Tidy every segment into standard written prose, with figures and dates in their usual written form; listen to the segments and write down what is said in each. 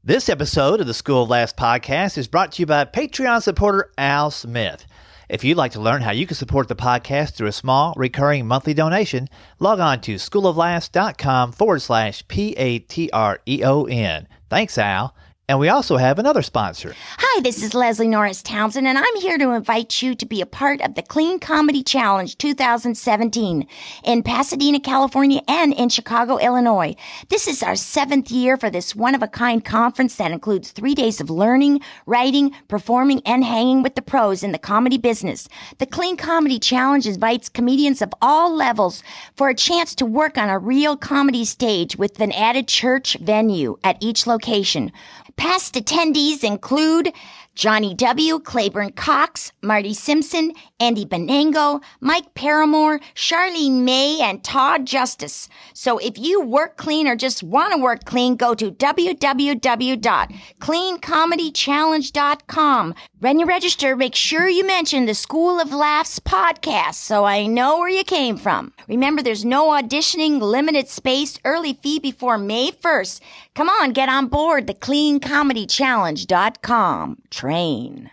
This episode of the School of Laughs podcast is brought to you by Patreon supporter Al Smith. If you'd like to learn how you can support the podcast through a small, recurring monthly donation, log on to schooloflaughs.com/Patreon. Thanks, Al. And we also have another sponsor. Hi, this is Leslie Norris Townsend, and I'm here to invite you to be a part of the Clean Comedy Challenge 2017 in Pasadena, California, and in Chicago, Illinois. This is our 7th year for this one-of-a-kind conference that includes 3 days of learning, writing, performing, and hanging with the pros in the comedy business. The Clean Comedy Challenge invites comedians of all levels for a chance to work on a real comedy stage with an added church venue at each location. Past attendees include Johnny W., Claiborne Cox, Marty Simpson, Andy Benango, Mike Paramore, Charlene May, and Todd Justice. So if you work clean or just want to work clean, go to www.cleancomedychallenge.com. When you register, make sure you mention the School of Laughs podcast so I know where you came from. Remember, there's no auditioning, limited space, early fee before May 1st. Come on, get on board the cleancomedychallenge.com train.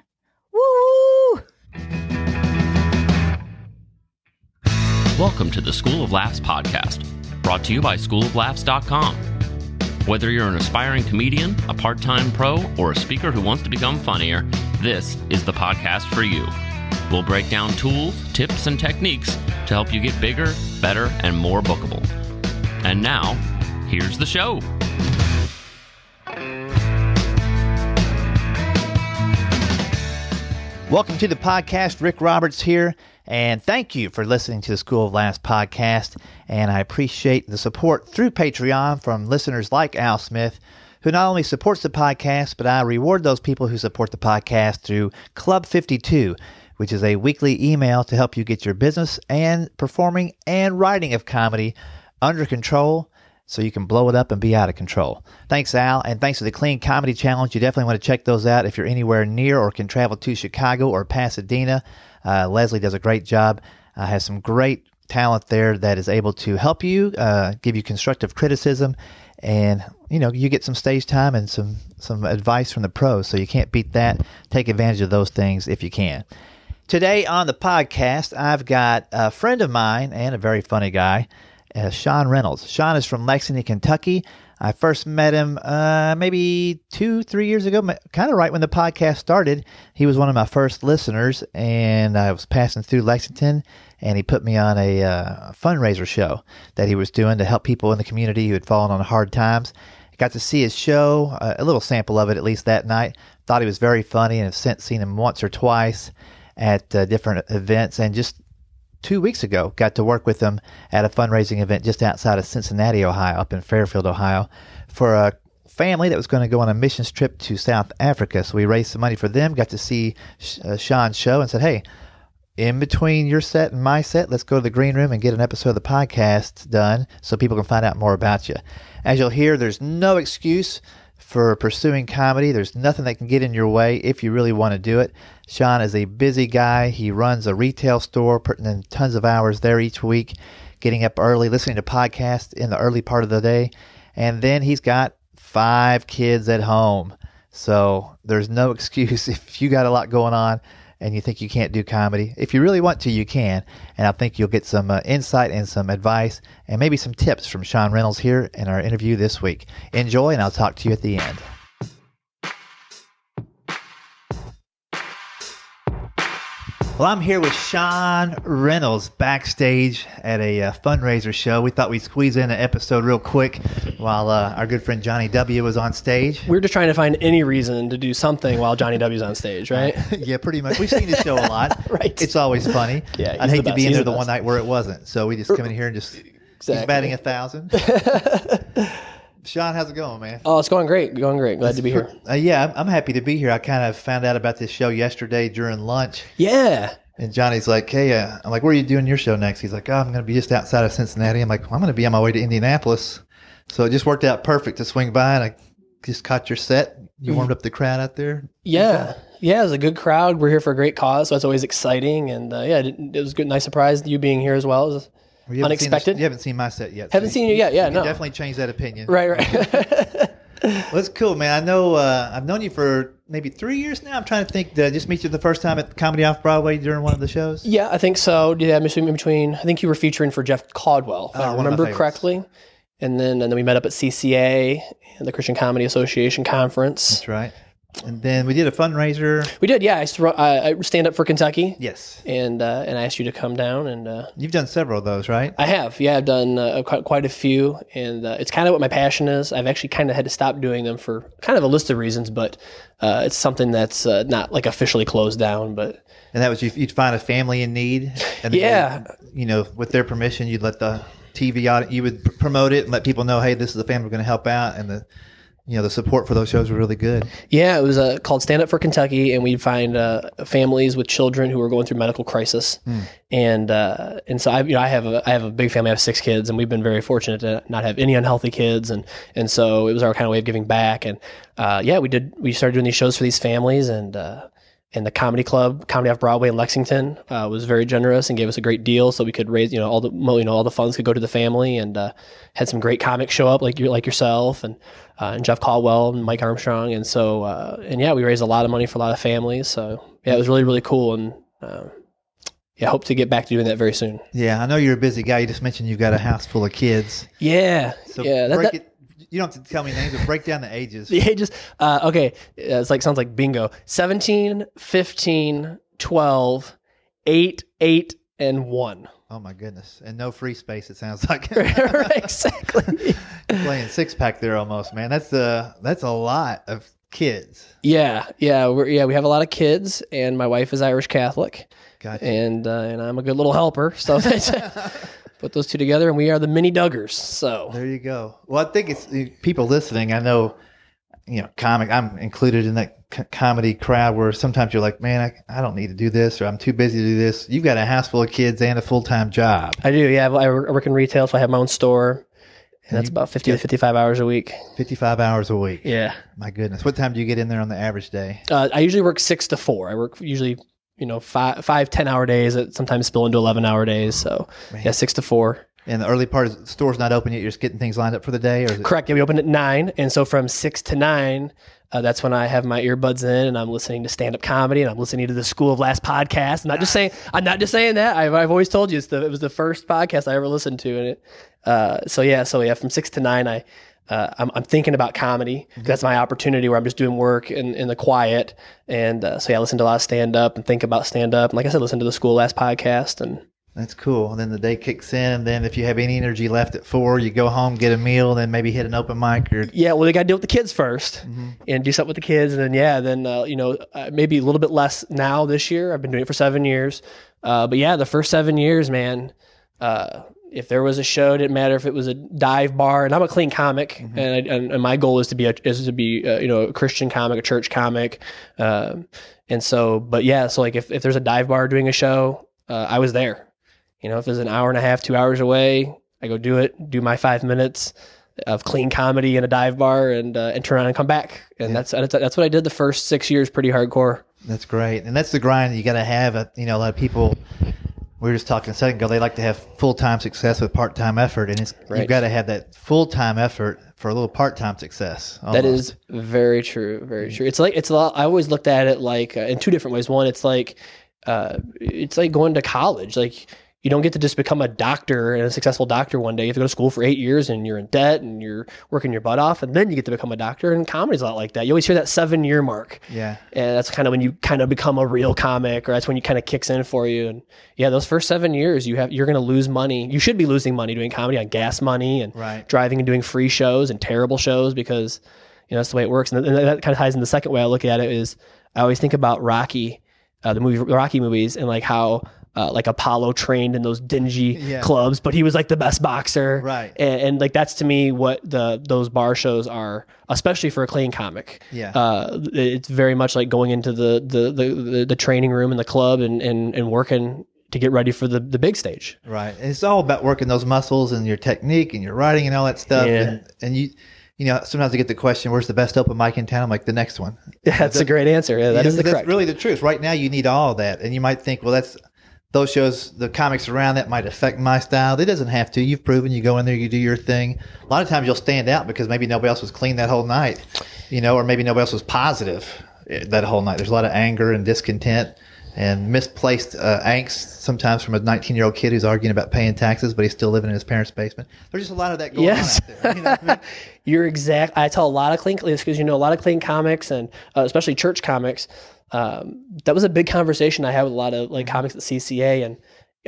Woo! Welcome to the School of Laughs podcast, brought to you by schooloflaughs.com. Whether you're an aspiring comedian, a part-time pro, or a speaker who wants to become funnier, this is the podcast for you. We'll break down tools, tips, and techniques to help you get bigger, better, and more bookable. And now, here's the show. Welcome to the podcast. Rick Roberts here, and thank you for listening to the School of Laughs podcast. And I appreciate the support through Patreon from listeners like Al Smith, who not only supports the podcast, but I reward those people who support the podcast through Club 52, which is a weekly email to help you get your business and performing and writing of comedy under control, so you can blow it up and be out of control. Thanks, Al, and thanks to the Clean Comedy Challenge. You definitely want to check those out if you're anywhere near or can travel to Chicago or Pasadena. Leslie does a great job, has some great talent there that is able to help you, give you constructive criticism, and you get some stage time and some advice from the pros, so you can't beat that. Take advantage of those things if you can. Today on the podcast, I've got a friend of mine and a very funny guy, Shawn Reynolds. Shawn is from Lexington, Kentucky. I first met him maybe 2-3 years ago, kind of right when the podcast started. He was one of my first listeners, and I was passing through Lexington, and he put me on a fundraiser show that he was doing to help people in the community who had fallen on hard times. I got to see his show, a little sample of it at least that night. Thought he was very funny, and have since seen him once or twice at different events, and just 2 weeks ago, got to work with them at a fundraising event just outside of Cincinnati, Ohio, up in Fairfield, Ohio, for a family that was going to go on a missions trip to South Africa. So we raised some money for them, got to see Shawn's show, and said, hey, in between your set and my set, let's go to the green room and get an episode of the podcast done so people can find out more about you. As you'll hear, there's no excuse for pursuing comedy. There's nothing that can get in your way if you really want to do it. Shawn is a busy guy. He runs a retail store, putting in tons of hours there each week, getting up early, listening to podcasts in the early part of the day. And then he's got 5 kids at home. So there's no excuse if you got a lot going on and you think you can't do comedy. If you really want to, you can. And I think you'll get some insight and some advice and maybe some tips from Shawn Reynolds here in our interview this week. Enjoy, and I'll talk to you at the end. Well, I'm here with Shawn Reynolds backstage at a fundraiser show. We thought we'd squeeze in an episode real quick while our good friend Johnny W. was on stage. We're just trying to find any reason to do something while Johnny W's on stage, right? Yeah, pretty much. We've seen his show a lot. Right. It's always funny. Yeah, I'd hate to be in there the one night where it wasn't. So we just come in here and just Exactly. He's batting 1,000. Shawn, how's it going, man? Oh, it's going great. Glad to be here. Yeah, I'm happy to be here. I kind of found out about this show yesterday during lunch. Yeah. And Johnny's like, hey, I'm like, where are you doing your show next? He's like, oh, I'm going to be just outside of Cincinnati. I'm like, well, I'm going to be on my way to Indianapolis. So it just worked out perfect to swing by, and I just caught your set. You warmed up the crowd out there? Yeah. Yeah, it was a good crowd. We're here for a great cause, so it's always exciting. And it was a good, nice surprise. You being here as well is unexpected. You haven't seen my set yet. Haven't seen you yet. Yeah, you no. Definitely change that opinion. Right. Well, that's cool, man. I know I've known you for maybe 3 years now. I'm trying to think. Did I just meet you the first time at Comedy Off Broadway during one of the shows? Yeah, I think so. Yeah, in between. I think you were featuring for Jeff Caldwell, if I remember correctly. And then we met up at CCA, the Christian Comedy Association conference. That's right. And then we did a fundraiser. We did, yeah. I stand up for Kentucky. Yes. And I asked you to come down, and you've done several of those, right? I have. Yeah, I've done quite a few, and it's kind of what my passion is. I've actually kind of had to stop doing them for kind of a list of reasons, but it's something that's not like officially closed down. But and that was you'd find a family in need, and yeah, with their permission, you'd let the TV audience, you would promote it and let people know, hey, this is the family we're going to help out, and the support for those shows were really good. Yeah, it was called Stand Up for Kentucky, and we'd find families with children who were going through medical crisis. And so I have a big family. I have 6 kids, and we've been very fortunate to not have any unhealthy kids. And so it was our kind of way of giving back. And we started doing these shows for these families, and the comedy club, Comedy Off Broadway in Lexington, was very generous and gave us a great deal, so we could raise, all the funds could go to the family, and had some great comics show up, like yourself, and Jeff Caldwell and Mike Armstrong, and so we raised a lot of money for a lot of families. So yeah, it was really, really cool, and hope to get back to doing that very soon. Yeah, I know you're a busy guy. You just mentioned you've got a house full of kids. Yeah, so you don't have to tell me names, but break down the ages. The ages, okay, sounds like bingo. 17, 15, 12, 8, 8, and 1. Oh my goodness. And no free space, it sounds like. Right, exactly. Playing six-pack there almost, man. That's a lot of kids. Yeah, we have a lot of kids, and my wife is Irish Catholic. Gotcha. And I'm a good little helper, so put those two together, and we are the mini Duggars. So there you go. Well, I think it's people listening. I know, comic. I'm included in that comedy crowd where sometimes you're like, man, I don't need to do this, or I'm too busy to do this. You've got a house full of kids and a full-time job. I do. Yeah, I work in retail, so I have my own store, and that's about 50 to 55 hours a week. 55 hours a week. Yeah. My goodness. What time do you get in there on the average day? I usually work 6 to 4. I work usually 5 10-hour days that sometimes spill into 11-hour days. So, man. Yeah, 6 to 4. And the early part of the store's not open yet. You're just getting things lined up for the day? Or is it... Correct. Yeah, we open at 9. And so from 6 to 9, that's when I have my earbuds in and I'm listening to stand-up comedy and I'm listening to the School of Laughs podcast. I'm not just saying that. I've always told you it was the first podcast I ever listened to. And it, from 6 to 9, I'm thinking about comedy. Mm-hmm. That's my opportunity where I'm just doing work in the quiet. And I listen to a lot of stand-up and think about stand-up. And like I said, listen to the School of Laughs podcast. And that's cool. And then the day kicks in. And then if you have any energy left at 4, you go home, get a meal, then maybe hit an open mic. Yeah, well, they got to deal with the kids first and do something with the kids. And then, maybe a little bit less now this year. I've been doing it for 7 years. But yeah, the first 7 years, man, if there was a show, it didn't matter if it was a dive bar, and I'm a clean comic, and my goal is to be a Christian comic, a church comic, if there's a dive bar doing a show, I was there. If there's an hour and a half, 2 hours away, I go do my 5 minutes of clean comedy in a dive bar, and turn around and come back, and that's what I did the first 6 years, pretty hardcore. That's great, and that's the grind you got to have. A lot of people. We were just talking a second ago. They like to have full-time success with part-time effort, and You've got to have that full-time effort for a little part-time success. Almost. That is very true. Very true. It's a lot. I always looked at it like in 2 different ways. One, it's like going to college. Like you don't get to just become a doctor and a successful doctor one day. You have to go to school for 8 years and you're in debt and you're working your butt off, and then you get to become a doctor. And comedy's a lot like that. You always hear that 7-year mark. Yeah. And that's kind of when you kind of become a real comic, or that's when you kind of kicks in for you. And yeah, those first 7 years, you're going to lose money. You should be losing money doing comedy on gas money and driving and doing free shows and terrible shows, because that's the way it works. And that kind of ties in the second way I look at it is I always think about Rocky, the Rocky movies, and like how like Apollo trained in those dingy clubs, but he was like the best boxer. Right. And like, that's to me what those bar shows are, especially for a clean comic. Yeah. It's very much like going into the training room in the club and working to get ready for the big stage. Right. And it's all about working those muscles and your technique and your writing and all that stuff. Yeah. And you sometimes I get the question, where's the best open mic in town? I'm like, the next one. Yeah, that's a great answer. Yeah, that is the correct. That's really the truth. Right now you need all that. And you might think, well, that's those shows, the comics around that might affect my style. It doesn't have to. You've proven you go in there, you do your thing. A lot of times you'll stand out because maybe nobody else was clean that whole night, or maybe nobody else was positive that whole night. There's a lot of anger and discontent and misplaced angst sometimes from a 19-year-old kid who's arguing about paying taxes, but he's still living in his parents' basement. There's just a lot of that going on out there. You know what I mean? You're exact. I tell a lot of clean, because a lot of clean comics and especially church comics. That was a big conversation I had with a lot of comics at CCA, and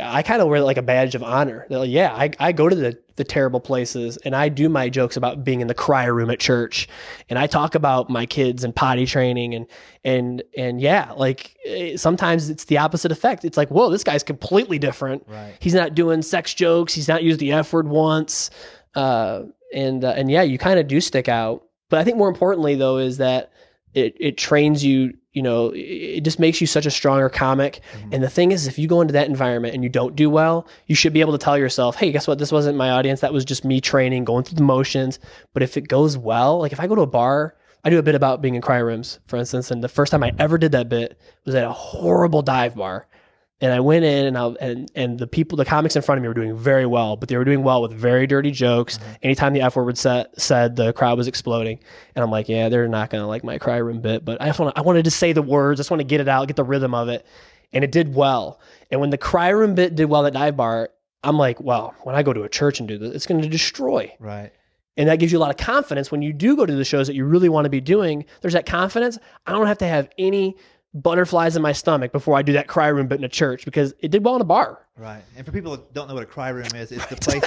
I kind of wear it like a badge of honor. They're like, I go to the terrible places, and I do my jokes about being in the cry room at church, and I talk about my kids and potty training, and sometimes it's the opposite effect. It's like, whoa, this guy's completely different. Right. He's not doing sex jokes. He's not used the F word once. You kind of do stick out. But I think more importantly though is that it trains you. It just makes you such a stronger comic. Mm-hmm. And the thing is, if you go into that environment and you don't do well, you should be able to tell yourself, hey, guess what? This wasn't my audience. That was just me training, going through the motions. But if it goes well, like if I go to a bar, I do a bit about being in cry rooms, for instance. And the first time I ever did that bit was at a horrible dive bar. And I went in and the comics in front of me were doing very well, but they were doing well with very dirty jokes. Mm-hmm. Anytime the F word was said, the crowd was exploding. And I'm like, yeah, they're not going to like my cry room bit, but I wanted to say the words. I just want to get it out, get the rhythm of it. And it did well. And when the cry room bit did well at dive bar, I'm like, well, when I go to a church and do this, it's going to destroy. Right. And that gives you a lot of confidence when you do go to the shows that you really want to be doing. There's that confidence. I don't have to have any butterflies in my stomach before I do that cry room bit in a church because it did well in a bar. Right. And for people that don't know what a cry room is, it's the place.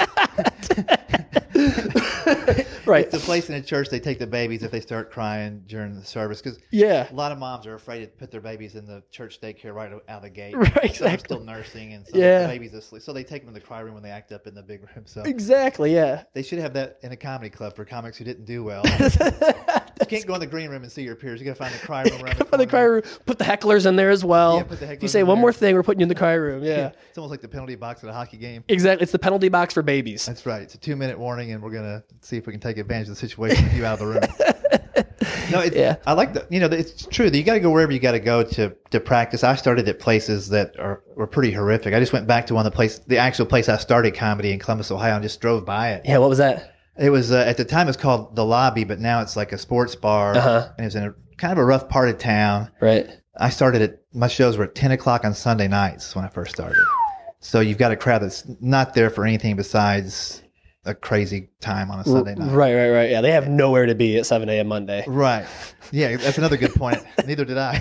Right. It's the place in a church they take the babies if they start crying during the service. Because a lot of moms are afraid to put their babies in the church daycare right out of the gate. Right, exactly. Some are still nursing and some of the babies asleep. So they take them in the cry room when they act up in the big room. So exactly, yeah. They should have that in a comedy club for comics who didn't do well. You can't go in the green room and see your peers. You got to find the cry room around the cry room. Put the hecklers in there as well. Yeah, put the hecklers. If you say one more thing, we're putting you in the cry room. Yeah. It's almost like the penalty box at a hockey game. Exactly. It's the penalty box for babies. That's right. It's a 2-minute warning, and we're going to see if we can take advantage of the situation with you out of the room. No, I like that. It's true that you got to go wherever you got to go to practice. I started at places that were pretty horrific. I just went back to the actual place I started comedy in Columbus, Ohio, and just drove by it. Yeah, what was that? It was at the time it was called The Lobby, but now it's like a sports bar, and it was in a kind of a rough part of town. Right. I started my shows were at 10 o'clock on Sunday nights when I first started. So you've got a crowd that's not there for anything besides a crazy time on a Sunday night. Right. Yeah, they have nowhere to be at 7 a.m. Monday. Right. Yeah, that's another good point. Neither did I.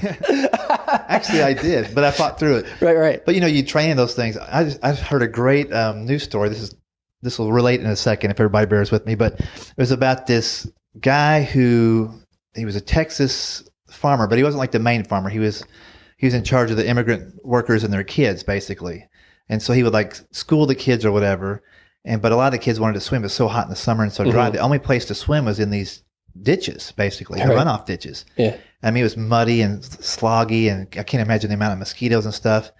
Actually, I did, but I fought through it. Right. But you train in those things. I heard a great news story. This will relate in a second if everybody bears with me, but it was about this guy he was a Texas farmer, but he wasn't like the main farmer. He was in charge of the immigrant workers and their kids, basically. And so he would like school the kids or whatever. But a lot of the kids wanted to swim. It was so hot in the summer and so dry. Mm-hmm. The only place to swim was in these ditches, basically, the runoff ditches. Yeah. I mean, it was muddy and sloggy, and I can't imagine the amount of mosquitoes and stuff.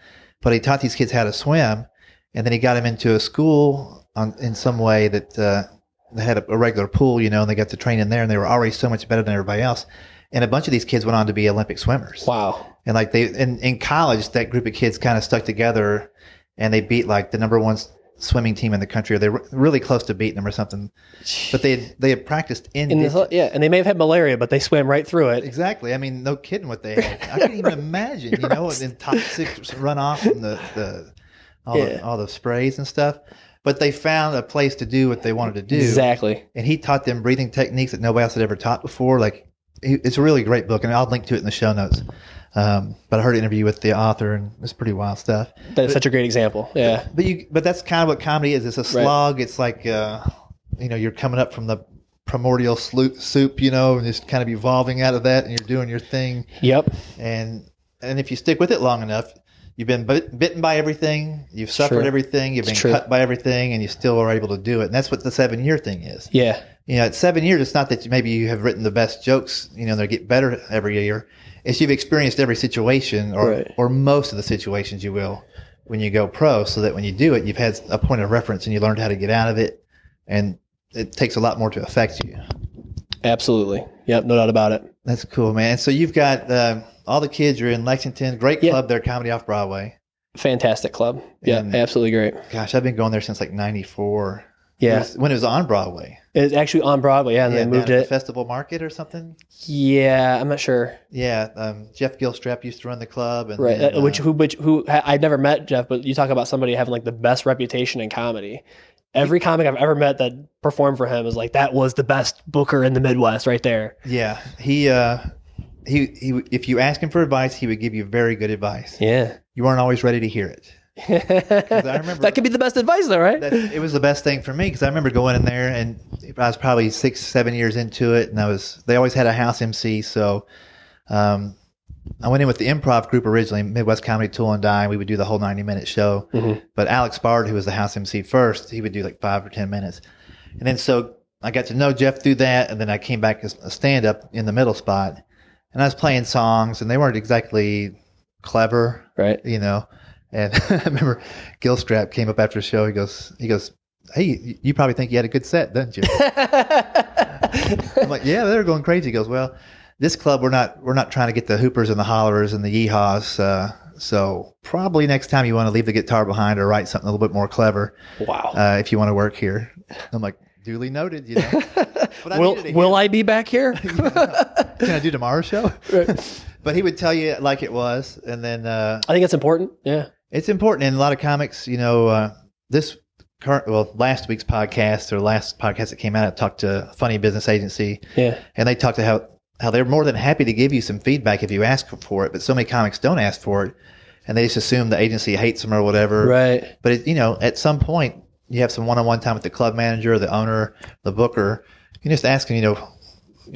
But he taught these kids how to swim, and then he got them into a school in some way that they had a regular pool, and they got to train in there, and they were already so much better than everybody else. And a bunch of these kids went on to be Olympic swimmers. Wow. And like in college, that group of kids kind of stuck together, and they beat like the number one swimming team in the country, or they were really close to beating them or something. But they had practiced in and they may have had malaria, but they swam right through it. Exactly. I mean, no kidding what they had. I can't even imagine, and toxic runoff from all the sprays and stuff. But they found a place to do what they wanted to do. Exactly. And he taught them breathing techniques that nobody else had ever taught before. Like, it's a really great book, and I'll link to it in the show notes. But I heard an interview with the author, and it's pretty wild stuff. That's such a great example. Yeah. But that's kind of what comedy is. It's a slog. Right. It's like, you're coming up from the primordial soup, and just kind of evolving out of that, and you're doing your thing. Yep. And if you stick with it long enough, you've been bitten by everything, you've suffered everything, you've been cut by everything, and you still are able to do it. And that's what the 7-year thing is. Yeah. At 7 years, it's not that maybe you have written the best jokes, they get better every year. It's you've experienced every situation or most of the situations you will when you go pro, so that when you do it, you've had a point of reference and you learned how to get out of it, and it takes a lot more to affect you. Absolutely. Yep, no doubt about it. That's cool, man. So you've got all the kids are in Lexington. Great club there, Comedy Off Broadway. Fantastic club. Yeah, And, absolutely great. Gosh, I've been going there since like 94. Yeah. When it was on Broadway. It's actually on Broadway, and they moved down at the it. Festival Market or something. Yeah, I'm not sure. Yeah, Jeff Gilstrap used to run the club, and Right. then, Who I've never met Jeff, but you talk about somebody having like the best reputation in comedy. Every comic I've ever met that performed for him was like, that was the best booker in the Midwest right there. Yeah, he if you ask him for advice, he would give you very good advice. Yeah. You weren't always ready to hear it. I remember that could be the best advice though, right? It was the best thing for me because I remember going in there and I was probably 6-7 years into it, and they always had a house MC, so I went in with the improv group originally, Midwest Comedy Tool and Die. We would do the whole 90-minute show. Mm-hmm. But Alex Bard, who was the house MC first, he would do like 5 or 10 minutes. And then so I got to know Jeff through that, and then I came back as a stand-up in the middle spot. And I was playing songs, and they weren't exactly clever, right? You know. And I remember Gilstrap came up after the show. He goes, "Hey, you probably think you had a good set, don't you?" I'm like, "Yeah, they were going crazy." He goes, "Well, this club, we're not trying to get the hoopers and the hollers and the yeehaws. So probably next time you want to leave the guitar behind or write something a little bit more clever. Wow. If you want to work here." I'm like, duly noted, you know. But will I be back here? Can I do tomorrow's show? Right. But he would tell you like it was, and then I think it's important. Yeah, it's important. And a lot of comics, you know, last week's podcast or last podcast that came out, I talked to a funny business agency. Yeah, and they talked to how they're more than happy to give you some feedback if you ask for it, but so many comics don't ask for it, and they just assume the agency hates them or whatever. Right. But you know, at some point, you have some one-on-one time with the club manager, the owner, the booker. You just ask them, you know,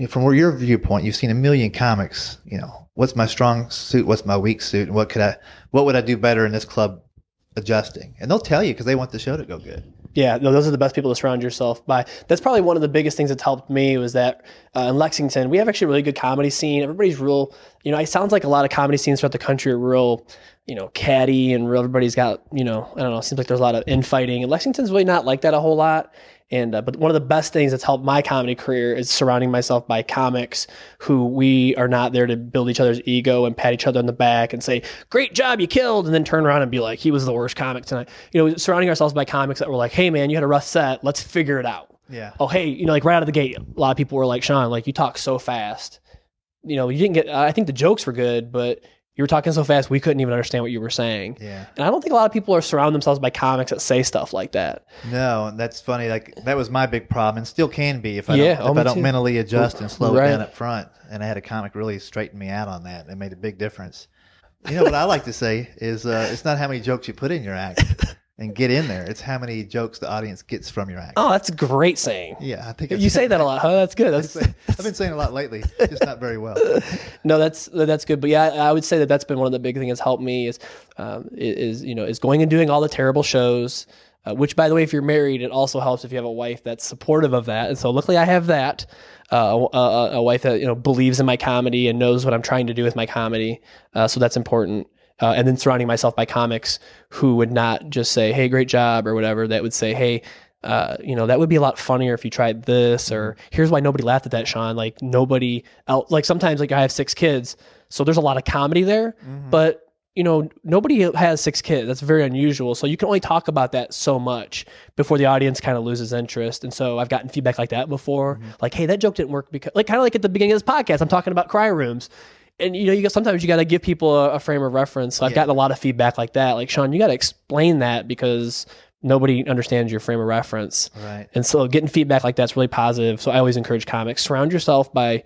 from your viewpoint, you've seen a million comics. You know, what's my strong suit? What's my weak suit? And what would I do better in this club adjusting? And they'll tell you because they want the show to go good. Yeah, no, those are the best people to surround yourself by. That's probably one of the biggest things that's helped me was that in Lexington, we have actually a really good comedy scene. Everybody's real, you know, it sounds like a lot of comedy scenes throughout the country are real, you know, catty and real, everybody's got, you know, I don't know, it seems like there's a lot of infighting. And Lexington's really not like that a whole lot. And but one of the best things that's helped my comedy career is surrounding myself by comics who we are not there to build each other's ego and pat each other on the back and say, "Great job, you killed," and then turn around and be like, "He was the worst comic tonight." You know, surrounding ourselves by comics that were like, "Hey man, you had a rough set. Let's figure it out." Yeah. Oh hey, you know, like right out of the gate, a lot of people were like, "Shawn, like you talk so fast. You know, you didn't get. I think the jokes were good, but you were talking so fast we couldn't even understand what you were saying." Yeah. And I don't think a lot of people are surrounding themselves by comics that say stuff like that. No, and that's funny. Like that was my big problem, and still can be if I don't mentally adjust and slow it down up front. And I had a comic really straighten me out on that. It made a big difference. You know what I like to say is it's not how many jokes you put in your act and get in there. It's how many jokes the audience gets from your act. Oh, that's a great saying. Yeah, I think you say that a lot. Huh? That's good. I've been saying a lot lately, just not very well. No, that's good. But yeah, I would say that's been one of the big things that's helped me is going and doing all the terrible shows. Which, by the way, if you're married, it also helps if you have a wife that's supportive of that. And so, luckily, I have that a wife that believes in my comedy and knows what I'm trying to do with my comedy. So that's important. And then surrounding myself by comics who would not just say, "Hey, great job," or whatever. That would say, "Hey, that would be a lot funnier if you tried this," or "Here's why nobody laughed at that, Shawn." Like nobody else. Like sometimes, like I have 6 kids, so there's a lot of comedy there, but nobody has 6 kids. That's very unusual. So you can only talk about that so much before the audience kind of loses interest. And so I've gotten feedback like that before. Like, "Hey, that joke didn't work because," like kind of like at the beginning of this podcast, I'm talking about cry rooms. And sometimes you got to give people a frame of reference. So I've gotten a lot of feedback like that. Like, "Shawn, you got to explain that because nobody understands your frame of reference." Right. And so getting feedback like that's really positive. So I always encourage comics, surround yourself by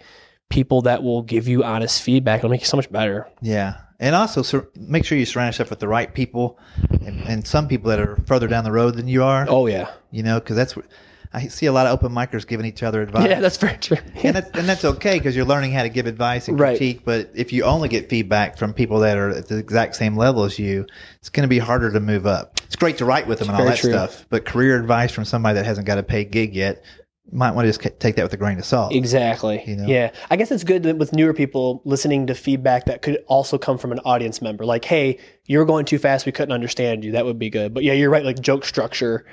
people that will give you honest feedback. It'll make you so much better. Yeah. And also make sure you surround yourself with the right people and some people that are further down the road than you are. Oh, yeah. Because that's what I see a lot of open micers giving each other advice. Yeah, that's very true. And that's okay because you're learning how to give advice and critique. But if you only get feedback from people that are at the exact same level as you, it's going to be harder to move up. It's great to write with them and all that stuff. But career advice from somebody that hasn't got a paid gig yet, you might want to just take that with a grain of salt. Exactly. Yeah. I guess it's good that with newer people listening to feedback that could also come from an audience member. Like, "Hey, you're going too fast. We couldn't understand you." That would be good. But yeah, you're right. Like joke structure.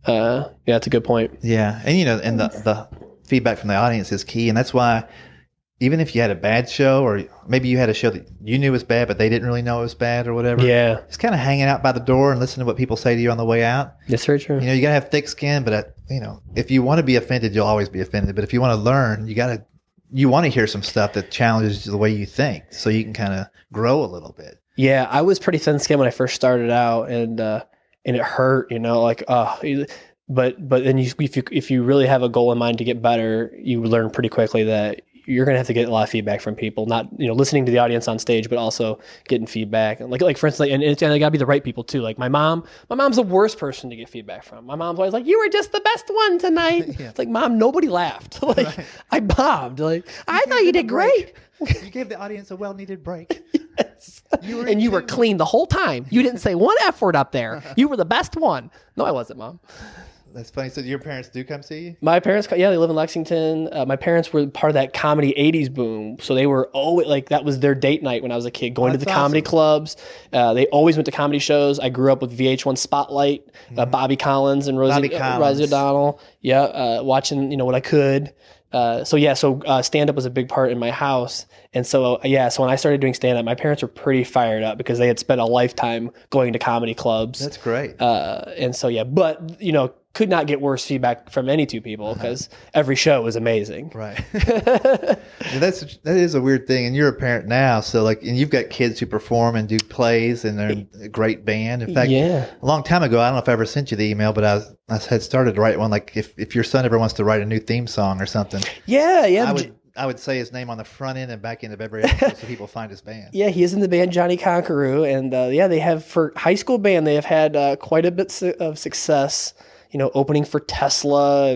Yeah, that's a good point. Yeah. And, and the feedback from the audience is key. And that's why, even if you had a bad show, or maybe you had a show that you knew was bad, but they didn't really know it was bad or whatever. Yeah. Just kind of hanging out by the door and listening to what people say to you on the way out. That's very true. You know, you got to have thick skin, but, if you want to be offended, you'll always be offended. But if you want to learn, you want to hear some stuff that challenges the way you think so you can kind of grow a little bit. Yeah. I was pretty thin skinned when I first started out, and it hurt, but then if you really have a goal in mind to get better, you learn pretty quickly that you're going to have to get a lot of feedback from people, not, listening to the audience on stage, but also getting feedback. And like for instance, and they got to be the right people too. Like my mom's the worst person to get feedback from. My mom's always like, "You were just the best one tonight." Yeah. It's like, Mom, nobody laughed. Like, right. I bombed. Like, I thought you did great. You gave the audience a well-needed break. Yes. You were clean the whole time. You didn't say one F word up there. You were the best one. No, I wasn't, Mom. That's funny. So your parents do come see you? My parents, they live in Lexington. My parents were part of that comedy 80s boom. So they were always, that was their date night when I was a kid, going to the comedy clubs. They always went to comedy shows. I grew up with VH1 Spotlight, Bobby Collins and Rosie O'Donnell. Yeah, watching, what I could. So stand-up was a big part in my house. And so when I started doing stand-up, my parents were pretty fired up because they had spent a lifetime going to comedy clubs. That's great. But, could not get worse feedback from any two people because every show was amazing. Right. That is a weird thing. And you're a parent now. So and you've got kids who perform and do plays, and they're a great band. In fact, a long time ago, I don't know if I ever sent you the email, but I had started to write one, like if your son ever wants to write a new theme song or something. Yeah. I would say his name on the front end and back end of every episode so people find his band. Yeah, he is in the band Johnny Conqueroo. And they have, for high school band, they have had quite a bit of success, opening for Tesla.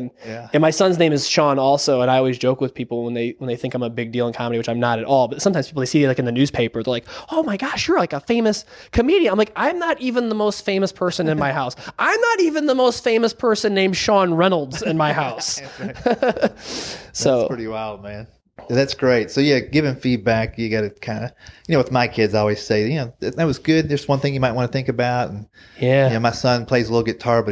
And my son's name is Shawn also. And I always joke with people when they think I'm a big deal in comedy, which I'm not at all. But sometimes people, they see in the newspaper, they're like, "Oh my gosh, you're like a famous comedian." I'm like, I'm not even the most famous person in my house. I'm not even the most famous person named Shawn Reynolds in my house. That's pretty wild, man. That's great. So giving feedback, you got to kind of, with my kids, I always say, that was good. There's one thing you might want to think about. And my son plays a little guitar, but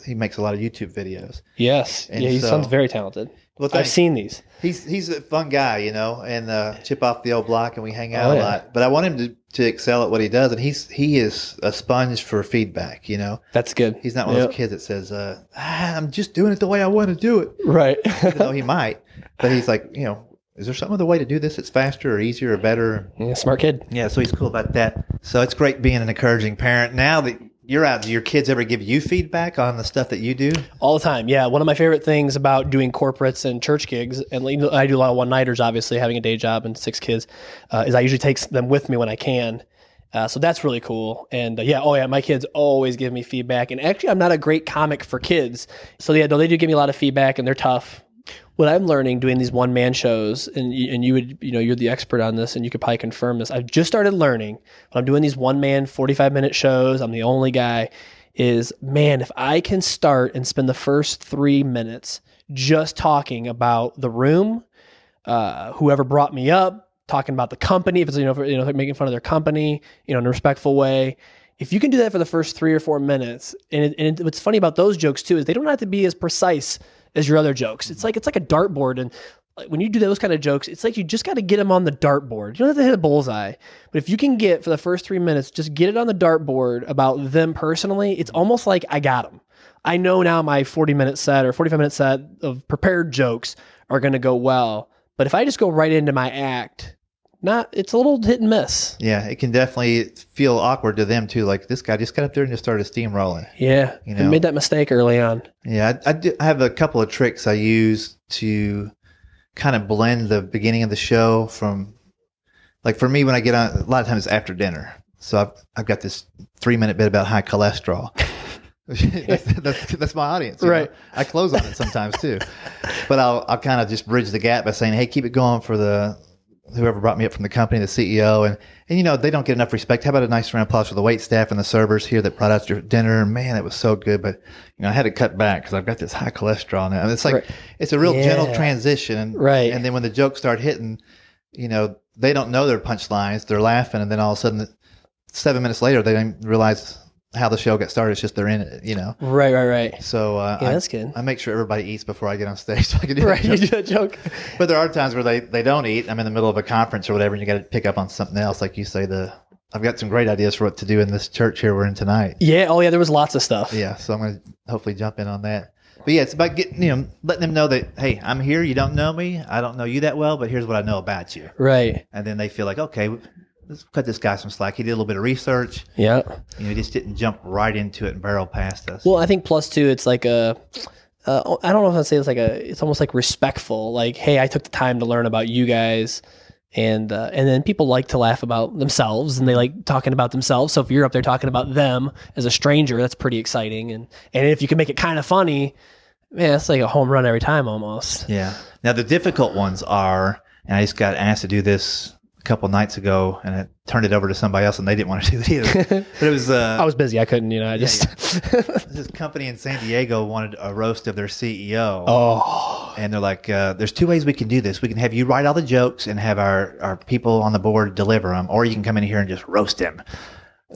he makes a lot of YouTube videos. Yes. And his son's very talented. Well, I've seen these. He's a fun guy, and chip off the old block, and we hang out a lot. But I want him to excel at what he does, and he is a sponge for feedback. That's good. He's not one of those kids that says, "I'm just doing it the way I want to do it." Right. Even though he might, but he's like, is there some other way to do this that's faster or easier or better? Yeah, smart kid. Yeah, so he's cool about that. So it's great being an encouraging parent. Now that you're out, do your kids ever give you feedback on the stuff that you do? All the time, yeah. One of my favorite things about doing corporates and church gigs, and I do a lot of one-nighters, obviously, having a day job and 6 kids, is I usually take them with me when I can. So that's really cool. And my kids always give me feedback. And actually, I'm not a great comic for kids. So they do give me a lot of feedback, and they're tough. What I'm learning doing these one-man shows, and you would, you're the expert on this, and you could probably confirm this. I've just started learning when I'm doing these one-man 45-minute shows, I'm the only guy, is, man, if I can start and spend the first 3 minutes just talking about the room, whoever brought me up, talking about the company, if it's, making fun of their company, in a respectful way. If you can do that for the first 3 or 4 minutes, and what's funny about those jokes too is they don't have to be as precise as your other jokes. It's like a dartboard, and when you do those kind of jokes, it's like you just got to get them on the dartboard. You don't have to hit a bullseye, but if you can get for the first 3 minutes, just get it on the dartboard about them personally. It's almost like I got them. I know now my 40-minute set or 45-minute set of prepared jokes are going to go well, but if I just go right into my act, it's a little hit and miss. Yeah, it can definitely feel awkward to them too. Like, this guy just got up there and just started steamrolling. Yeah, I made that mistake early on. Yeah, I have a couple of tricks I use to kind of blend the beginning of the show from, like, for me when I get on, a lot of times after dinner. So I've got this 3-minute bit about high cholesterol. that's my audience, right? I close on it sometimes too, but I'll kind of just bridge the gap by saying, "Hey, keep it going for whoever brought me up from the company, the CEO, and they don't get enough respect. How about a nice round of applause for the wait staff and the servers here that brought out your dinner? Man, it was so good, but I had to cut back because I've got this high cholesterol now." And it's like It's a real gentle transition, right? And then when the jokes start hitting, they don't know their punchlines, they're laughing, and then all of a sudden, 7 minutes later, they didn't realize how the show got started. It's just they're in it, you know. Right. So that's good. I make sure everybody eats before I get on stage so I can do Right, that you joke. do that joke. But there are times where they don't eat. I'm in the middle of a conference or whatever, and you got to pick up on something else, like you say. I've got some great ideas for what to do in this church here we're in tonight. Yeah. Oh, yeah. There was lots of stuff. Yeah, so I'm going to hopefully jump in on that. But yeah, it's about getting, letting them know that, hey, I'm here. You don't know me. I don't know you that well, but here's what I know about you. Right. And then they feel like, okay, let's cut this guy some slack. He did a little bit of research. Yeah. He just didn't jump right into it and barrel past us. Well, I think plus too, it's like I don't know if I'd say it's almost like respectful. Like, hey, I took the time to learn about you guys. And then people like to laugh about themselves, and they like talking about themselves. So if you're up there talking about them as a stranger, that's pretty exciting. And if you can make it kind of funny, man, that's like a home run every time almost. Yeah. Now the difficult ones are, and I just got asked to do this a couple nights ago, and I turned it over to somebody else, and they didn't want to do it either. But it was I was busy. I couldn't. This company in San Diego wanted a roast of their CEO. Oh. And they're like, there's two ways we can do this. We can have you write all the jokes and have our people on the board deliver them, or you can come in here and just roast him.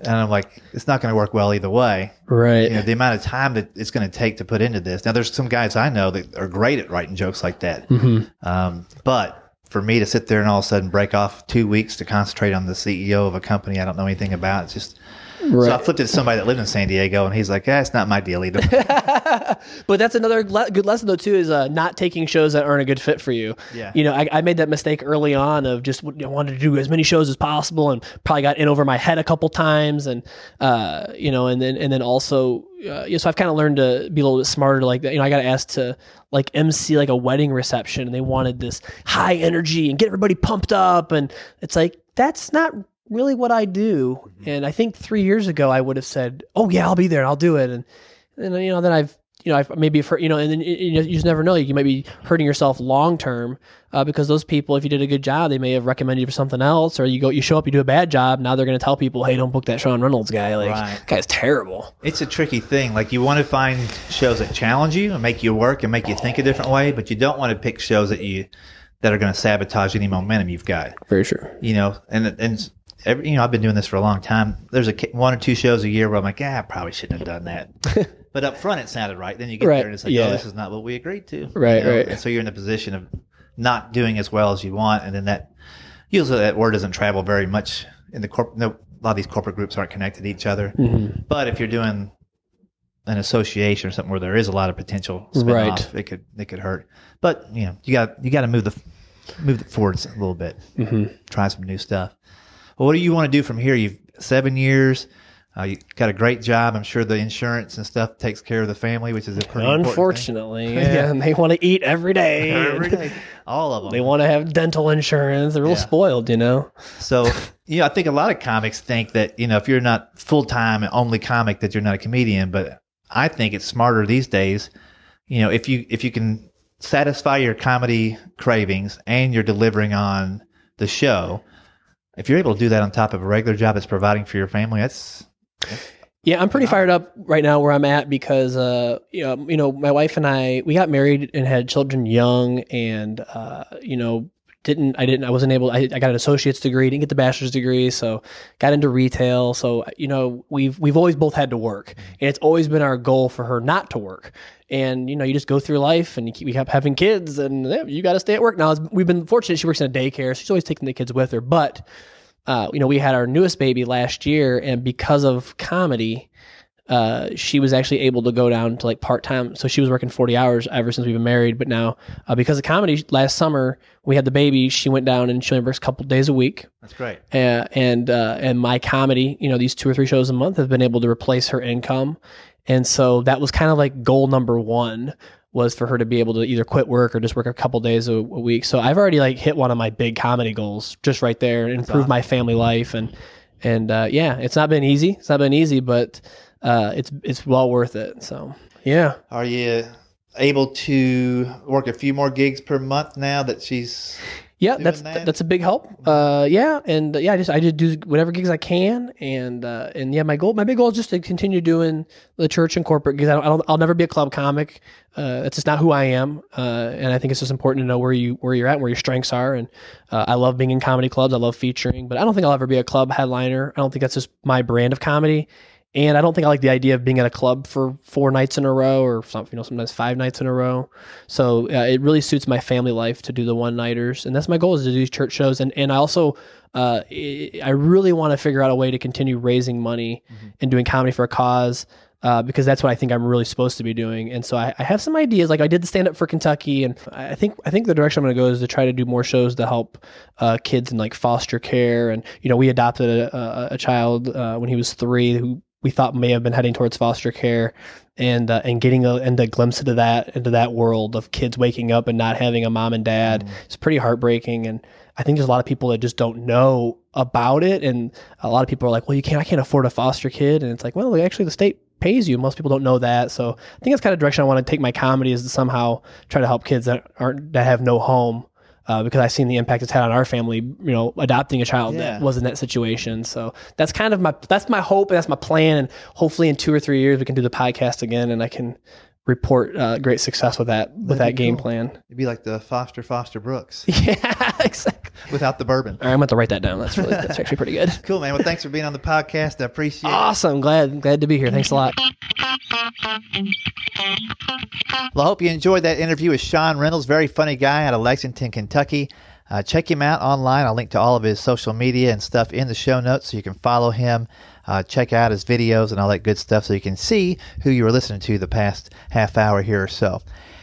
And I'm like, it's not going to work well either way. Right. The amount of time that it's going to take to put into this. Now, there's some guys I know that are great at writing jokes like that. Mm-hmm. But for me to sit there and all of a sudden break off 2 weeks to concentrate on the CEO of a company I don't know anything about, it's just... Right. So I flipped it to somebody that lived in San Diego, and he's like, it's not my deal either. But that's another good lesson, though, too, is not taking shows that aren't a good fit for you. Yeah. I made that mistake early on of just wanted to do as many shows as possible, and probably got in over my head a couple times. And, and then also, so I've kind of learned to be a little bit smarter. Like, I got asked to like MC like a wedding reception, and they wanted this high energy and get everybody pumped up. And it's like, that's not really what I do. And I think 3 years ago I would have said, oh yeah, I'll be there and I'll do it. And then I've maybe, and then you just never know. You might be hurting yourself long-term because those people, if you did a good job, they may have recommended you for something else, or you show up, you do a bad job. Now they're going to tell people, hey, don't book that Shawn Reynolds guy. Like, that guy's terrible. It's a tricky thing. Like, you want to find shows that challenge you and make you work and make you think a different way, but you don't want to pick shows that are going to sabotage any momentum you've got. Very true. And I've been doing this for a long time. There's one or two shows a year where I'm like, I probably shouldn't have done that. But up front, it sounded right. Then you get there and it's like, this is not what we agreed to. Right. And so you're in a position of not doing as well as you want. And then usually that word doesn't travel very much in the corporate. No, a lot of these corporate groups aren't connected to each other. Mm-hmm. But if you're doing an association or something where there is a lot of potential spin-off, it could hurt. But you got to move it forward a little bit. Mm-hmm. Try some new stuff. Well, what do you want to do from here? You've 7 years. You got a great job. I'm sure the insurance and stuff takes care of the family, which is a pretty unfortunately, important thing. Yeah. And they want to eat every day. Every day. All of them. They want to have dental insurance. They're real spoiled, So, I think a lot of comics think that, if you're not full-time and only comic, that you're not a comedian. But I think it's smarter these days, if you can satisfy your comedy cravings and you're delivering on the show. If you're able to do that on top of a regular job that's providing for your family, yeah, I'm pretty fired up right now where I'm at because, my wife and I got married and had children young, and I got an associate's degree, didn't get the bachelor's degree, so got into retail. So, we've always both had to work, and it's always been our goal for her not to work. And, you just go through life and we keep having kids, and you got to stay at work. Now, we've been fortunate. She works in a daycare, so she's always taking the kids with her. But, we had our newest baby last year, and because of comedy, she was actually able to go down to like part-time. So she was working 40 hours ever since we've been married. But now, because of comedy, last summer we had the baby, she went down and she only works a couple days a week. That's great. And my comedy, these 2 or 3 shows a month have been able to replace her income. And so that was kind of like goal number 1, was for her to be able to either quit work or just work a couple days a week. So I've already like hit one of my big comedy goals just right there, and improve my family life. And it's not been easy. It's not been easy, but it's well worth it. So yeah. Are you able to work a few more gigs per month now that she's? Yeah, that's a big help. I just do whatever gigs I can, and my big goal is just to continue doing the church and corporate gigs. I'll never be a club comic. That's just not who I am. And I think it's just important to know where you're at and where your strengths are. And I love being in comedy clubs. I love featuring, but I don't think I'll ever be a club headliner. I don't think that's just my brand of comedy. And I don't think I like the idea of being at a club for 4 nights in a row or sometimes 5 nights in a row. So it really suits my family life to do the one-nighters. And that's my goal, is to do these church shows. And I also, I really want to figure out a way to continue raising money and doing comedy for a cause, because that's what I think I'm really supposed to be doing. And so I have some ideas. Like I did the stand-up for Kentucky, and I think the direction I'm going to go is to try to do more shows to help kids in like foster care. And, we adopted a child when he was 3 who we thought may have been heading towards foster care, and getting a glimpse into that world of kids waking up and not having a mom and dad. It's pretty heartbreaking. And I think there's a lot of people that just don't know about it. And a lot of people are like, well, I can't afford a foster kid. And it's like, well, actually the state pays you. Most people don't know that. So I think that's kind of direction I want to take my comedy, is to somehow try to help kids that have no home. Because I've seen the impact it's had on our family, adopting a child that was in that situation. So that's kind of my hope, and that's my plan. And hopefully in 2 or 3 years we can do the podcast again, and I can report great success with that game plan. It'd be like the Foster Brooks. Yeah, exactly. Without the bourbon. All right, I'm going to write that down. That's actually pretty good. Cool, man. Well, thanks for being on the podcast. I appreciate it. Awesome. Glad to be here. Thanks a lot. Well, I hope you enjoyed that interview with Shawn Reynolds. Very funny guy out of Lexington, Kentucky. Check him out online. I'll link to all of his social media and stuff in the show notes so you can follow him. Check out his videos and all that good stuff so you can see who you were listening to the past half hour here or so.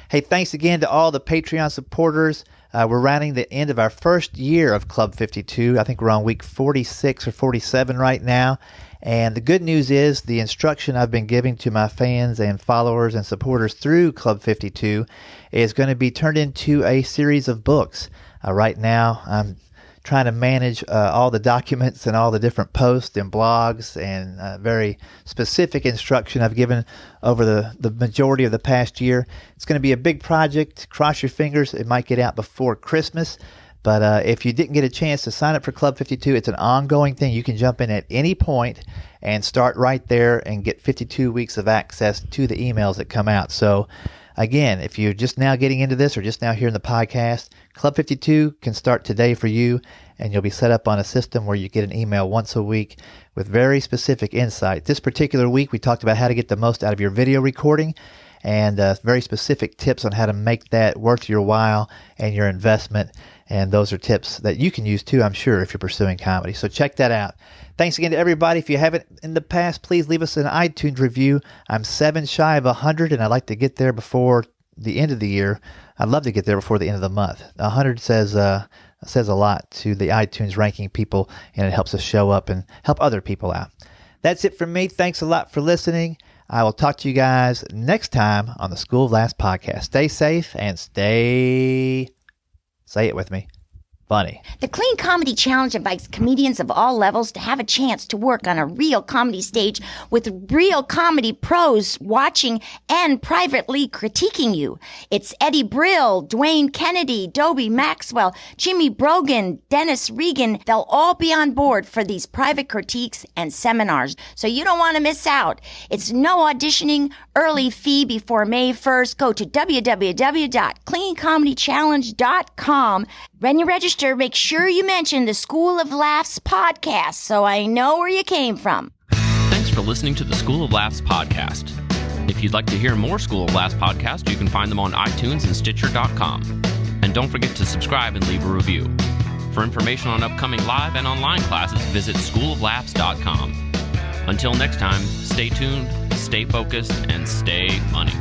Hey, thanks again to all the Patreon supporters. We're rounding the end of our first year of Club 52. I think we're on week 46 or 47 right now. And the good news is the instruction I've been giving to my fans and followers and supporters through Club 52 is going to be turned into a series of books. Right now, I'm trying to manage all the documents and all the different posts and blogs and very specific instruction I've given over the majority of the past year. It's going to be a big project. Cross your fingers. It might get out before Christmas. But if you didn't get a chance to sign up for Club 52, it's an ongoing thing. You can jump in at any point and start right there and get 52 weeks of access to the emails that come out. So again, if you're just now getting into this or just now hearing the podcast, Club 52 can start today for you, and you'll be set up on a system where you get an email once a week with very specific insight. This particular week, we talked about how to get the most out of your video recording and very specific tips on how to make that worth your while and your investment. And those are tips that you can use too, I'm sure, if you're pursuing comedy. So check that out. Thanks again to everybody. If you haven't in the past, please leave us an iTunes review. I'm 7 shy of 100, and I'd like to get there before the end of the year. I'd love to get there before the end of the month. 100 says a lot to the iTunes ranking people, and it helps us show up and help other people out. That's it from me. Thanks a lot for listening. I will talk to you guys next time on the School of Laughs podcast. Stay safe and say it with me, funny. The Clean Comedy Challenge invites comedians of all levels to have a chance to work on a real comedy stage with real comedy pros watching and privately critiquing you. It's Eddie Brill, Dwayne Kennedy, Dobie Maxwell, Jimmy Brogan, Dennis Regan. They'll all be on board for these private critiques and seminars, so you don't want to miss out. It's no auditioning, early fee before May 1st. Go to www.cleancomedychallenge.com. When you register, make sure you mention the School of Laughs podcast so I know where you came from. Thanks for listening to the School of Laughs podcast. If you'd like to hear more School of Laughs podcasts, you can find them on iTunes and Stitcher.com. And don't forget to subscribe and leave a review. For information on upcoming live and online classes, visit schooloflaughs.com. Until next time, stay tuned, stay focused, and stay funny.